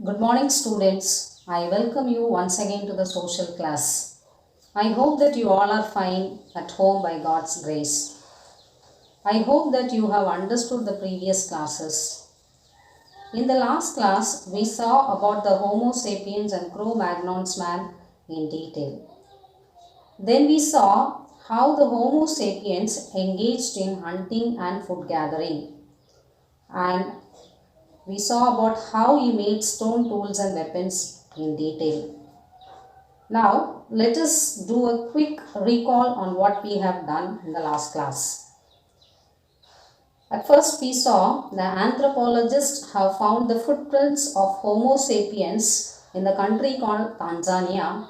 Good morning, students. I welcome you once again to the social class. I hope that you all are fine at home by God's grace. I hope that you have understood the previous classes. In the last class, we saw about the Homo sapiens and Cro-Magnon's man in detail. Then we saw how the Homo sapiens engaged in hunting and food gathering, and we saw about how he made stone tools and weapons in detail. Now, let us do a quick recall on what we have done in the last class. At first, we saw the anthropologists have found the footprints of Homo sapiens in the country called Tanzania,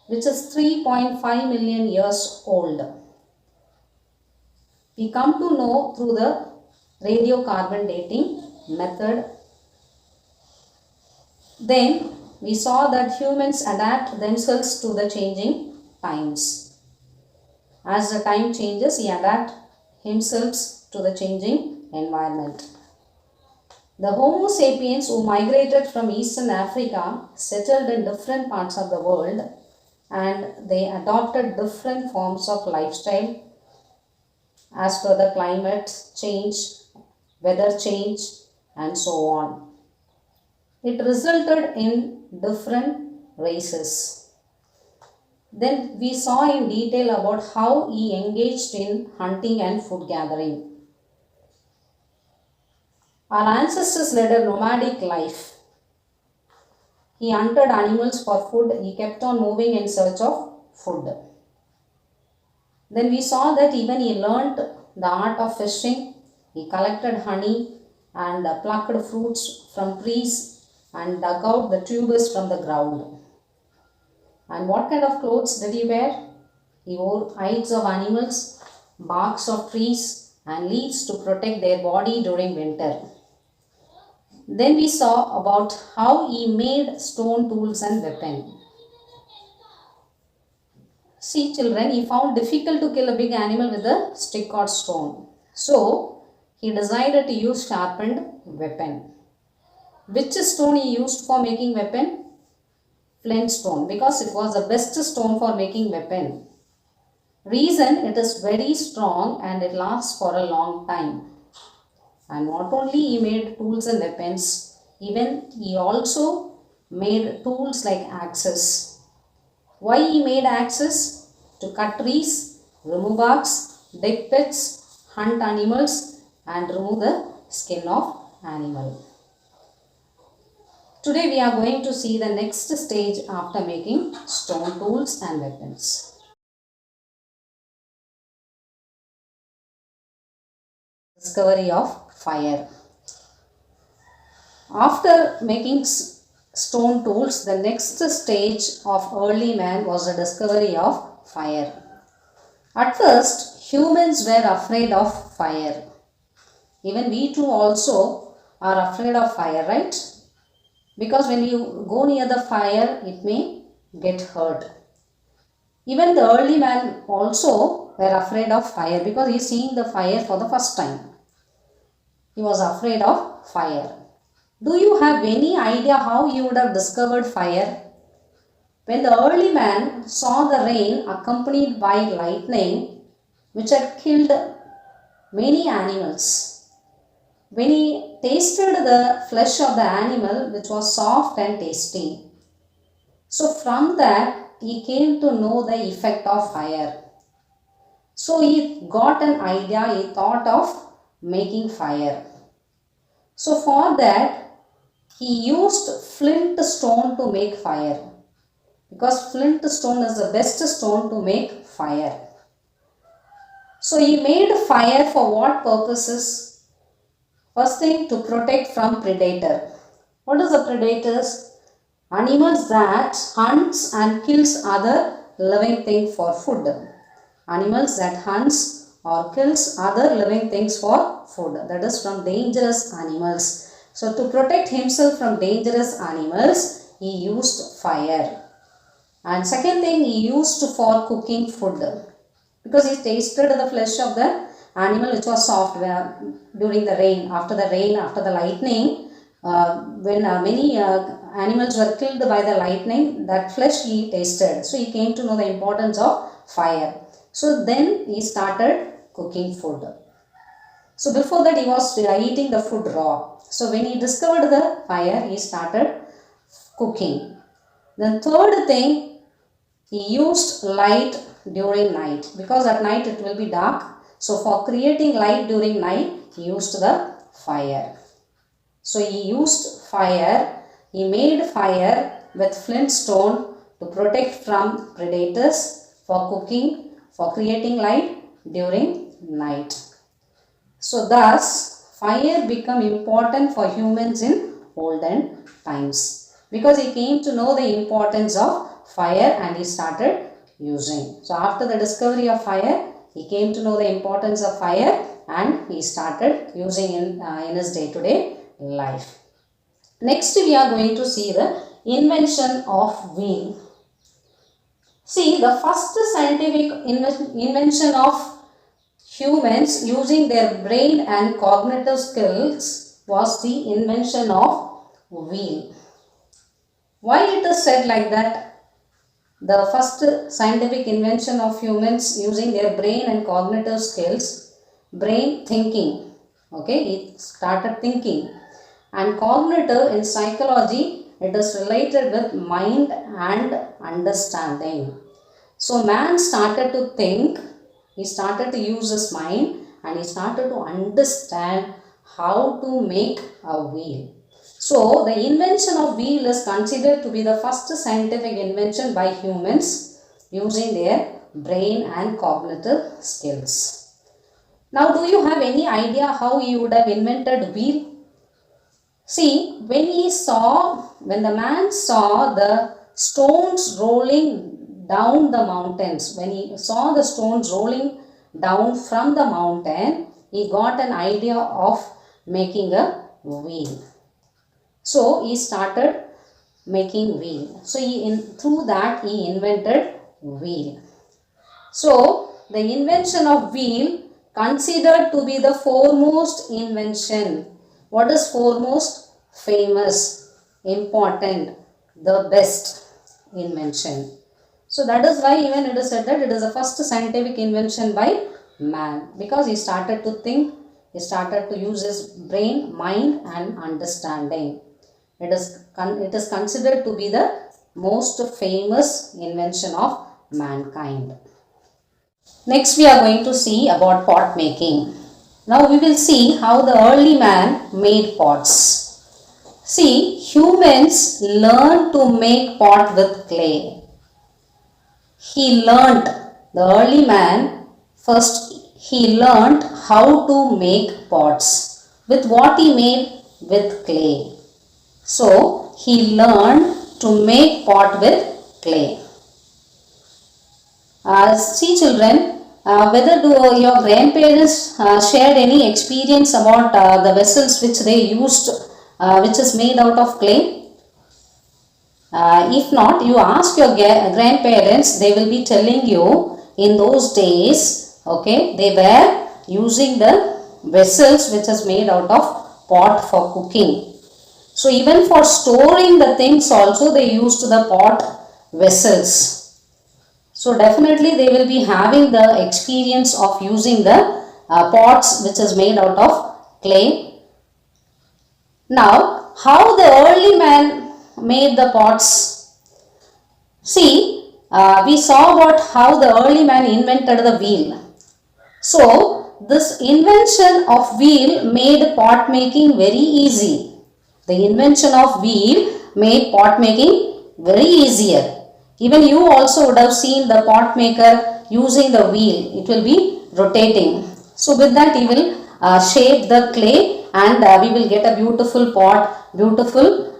which is 3.5 million years old. We come to know through the radiocarbon dating method. Then we saw that humans adapt themselves to the changing times. As the time changes, he adapts himself to the changing environment. The Homo sapiens who migrated from Eastern Africa settled in different parts of the world, and they adopted different forms of lifestyle as per the climate change, weather change, and so on. It resulted in different races. Then we saw in detail about how he engaged in hunting and food gathering. Our ancestors led a nomadic life. He hunted animals for food. He kept on moving in search of food. Then we saw that even he learnt the art of fishing. He collected honey and plucked fruits from trees and dug out the tubers from the ground. And what kind of clothes did he wear? He wore hides of animals, barks of trees, and leaves to protect their body during winter. Then we saw about how he made stone tools and weapons. See children, he found difficult to kill a big animal with a stick or stone. So, he decided to use sharpened weapon. Which stone he used for making weapon? Flint stone, because it was the best stone for making weapon. Reason, it is very strong and it lasts for a long time. And not only he made tools and weapons, even he also made tools like axes. Why he made axes? To cut trees, remove barks, dig pits, hunt animals, and remove the skin of animal. Today we are going to see the next stage after making stone tools and weapons. Discovery of fire. After making stone tools, the next stage of early man was the discovery of fire. At first, humans were afraid of fire. Even we too also are afraid of fire, right? Because when you go near the fire, it may get hurt. Even the early man also were afraid of fire because he is seeing the fire for the first time. He was afraid of fire. Do you have any idea how he would have discovered fire? When the early man saw the rain accompanied by lightning, which had killed many animals, when he tasted the flesh of the animal, which was soft and tasty, so from that he came to know the effect of fire. So he got an idea, he thought of making fire. So for that, he used flint stone to make fire, because flint stone is the best stone to make fire. So he made fire for what purposes? First thing, to protect from predator. What is the predators? Animals that hunts and kills other living things for food. Animals that hunts or kills other living things for food. That is from dangerous animals. So to protect himself from dangerous animals, he used fire. And second thing, he used for cooking food, because he tasted the flesh of the animal which was soft during the rain, after the lightning. when many animals were killed by the lightning, that flesh he tasted. So he came to know the importance of fire. So then he started cooking food. So before that he was eating the food raw. So when he discovered the fire, he started cooking. The third thing, he used light during night, because at night it will be dark. So for creating light during night, he used the fire. So he used fire, he made fire with flint stone to protect from predators, for cooking, for creating light during night. So thus fire became important for humans in olden times, because he came to know the importance of fire and he started using. So after the discovery of fire, he came to know the importance of fire and he started using in his day-to-day life. Next we are going to see the invention of wheel. See, the first scientific invention of humans using their brain and cognitive skills was the invention of wheel. Why it is said like that? The first scientific invention of humans using their brain and cognitive skills, brain thinking, okay, it started thinking, and cognitive in psychology, it is related with mind and understanding. So man started to think, he started to use his mind and he started to understand how to make a wheel. So the invention of wheel is considered to be the first scientific invention by humans using their brain and cognitive skills. Now do you have any idea how he would have invented wheel? See, when the man saw the stones rolling down the mountains, when he saw the stones rolling down from the mountain, he got an idea of making a wheel. So he started making wheel. So through that he invented wheel. So the invention of wheel considered to be the foremost invention. What is foremost? Famous, important, the best invention. So that is why even it is said that it is the first scientific invention by man, because he started to think, he started to use his brain, mind and understanding. It is considered to be the most famous invention of mankind. Next we are going to see about pot making. Now we will see how the early man made pots. See, humans learned to make pot with clay. He learnt, the early man, first he learnt how to make pots. With what he made? With clay. So he learned to make pot with clay. See children, whether your grandparents shared any experience about the vessels which they used, which is made out of clay? If not, you ask your grandparents, they will be telling you in those days, okay, they were using the vessels which is made out of pot for cooking. So even for storing the things also they used the pot vessels. So definitely they will be having the experience of using the pots which is made out of clay. Now how the early man made the pots? See, we saw about how the early man invented the wheel. So this invention of wheel made pot making very easy. The invention of wheel made pot making very easier. Even you also would have seen the pot maker using the wheel. It will be rotating. So with that he will shape the clay and we will get a beautiful pot, beautiful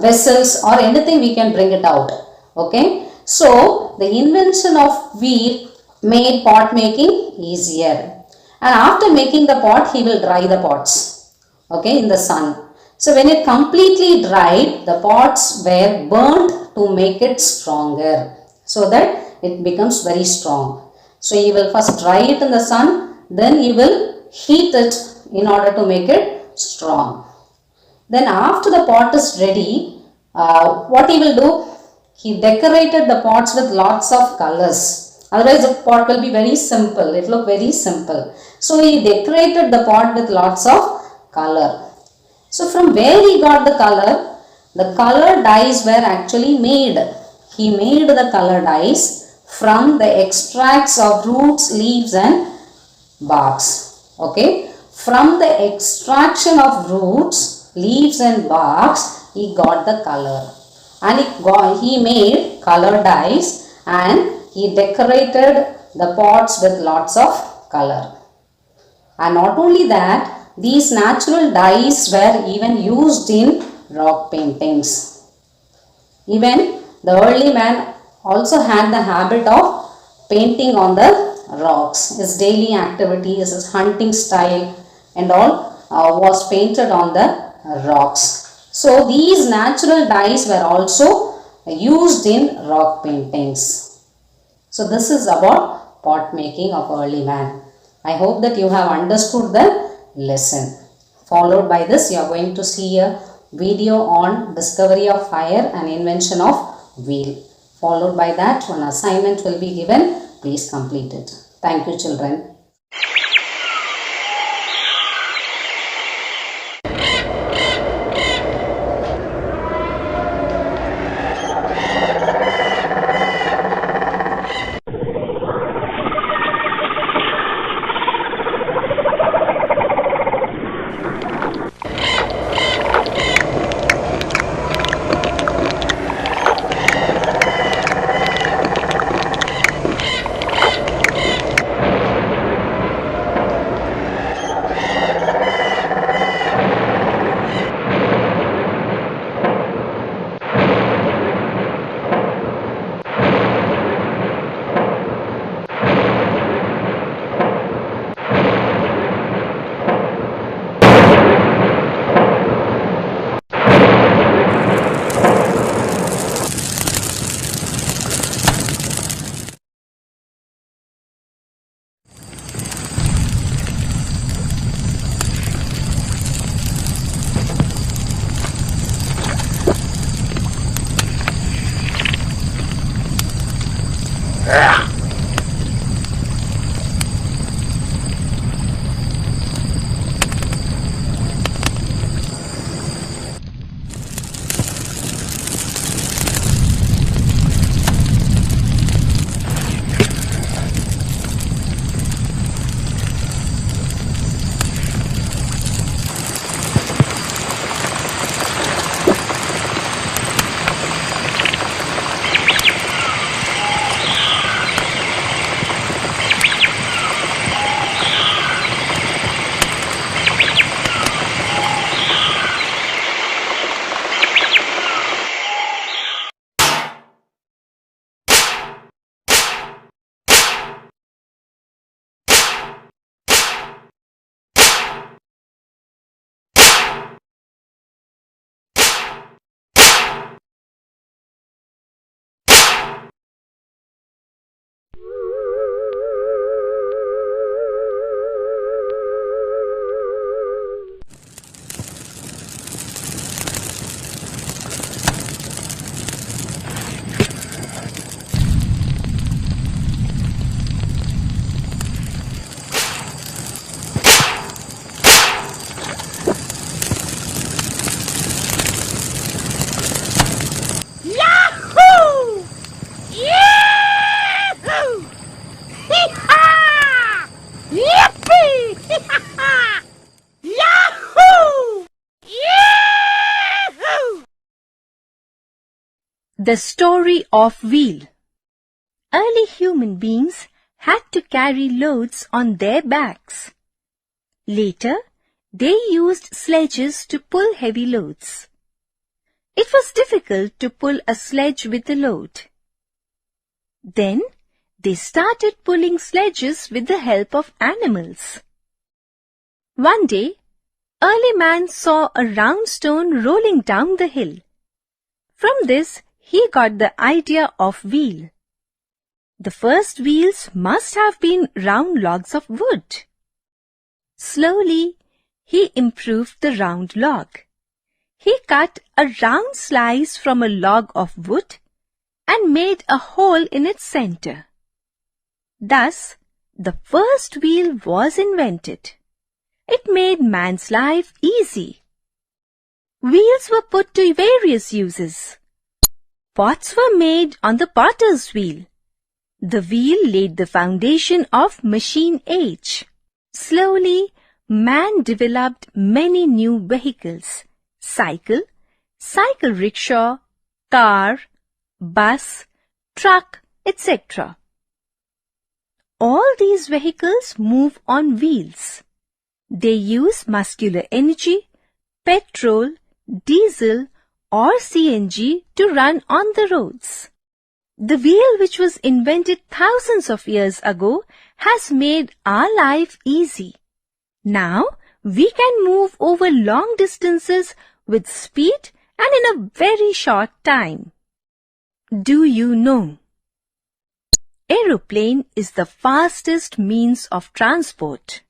vessels or anything we can bring it out. Okay. So the invention of wheel made pot making easier. And after making the pot, he will dry the pots. Okay, in the sun. So when it completely dried, the pots were burnt to make it stronger, so that it becomes very strong. So he will first dry it in the sun, then he will heat it in order to make it strong. Then after the pot is ready, what he will do? He decorated the pots with lots of colors. Otherwise the pot will be very simple. It look very simple. So he decorated the pot with lots of color. So from where he got the color dyes were actually made. He made the color dyes from the extracts of roots, leaves and barks. Okay. From the extraction of roots, leaves and barks, he got the color. And he made color dyes and he decorated the pots with lots of color. And not only that, these natural dyes were even used in rock paintings. Even the early man also had the habit of painting on the rocks. His daily activities, his hunting style and all was painted on the rocks. So these natural dyes were also used in rock paintings. So this is about pot making of early man. I hope that you have understood the lesson. Followed by this, you are going to see a video on discovery of fire and invention of wheel. Followed by that, one assignment will be given. Please complete it. Thank you, children. The story of wheel. Early human beings had to carry loads on their backs. Later, they used sledges to pull heavy loads. It was difficult to pull a sledge with a load. Then, they started pulling sledges with the help of animals. One day, early man saw a round stone rolling down the hill. From this, he got the idea of wheel. The first wheels must have been round logs of wood. Slowly, he improved the round log. He cut a round slice from a log of wood and made a hole in its center. Thus, the first wheel was invented. It made man's life easy. Wheels were put to various uses. Pots were made on the potter's wheel. The wheel laid the foundation of machine age. Slowly, man developed many new vehicles: cycle, cycle rickshaw, car, bus, truck, etc. All these vehicles move on wheels. They use muscular energy, petrol, diesel or CNG to run on the roads. The wheel, which was invented thousands of years ago, has made our life easy. Now, we can move over long distances with speed and in a very short time. Do you know? Aeroplane is the fastest means of transport.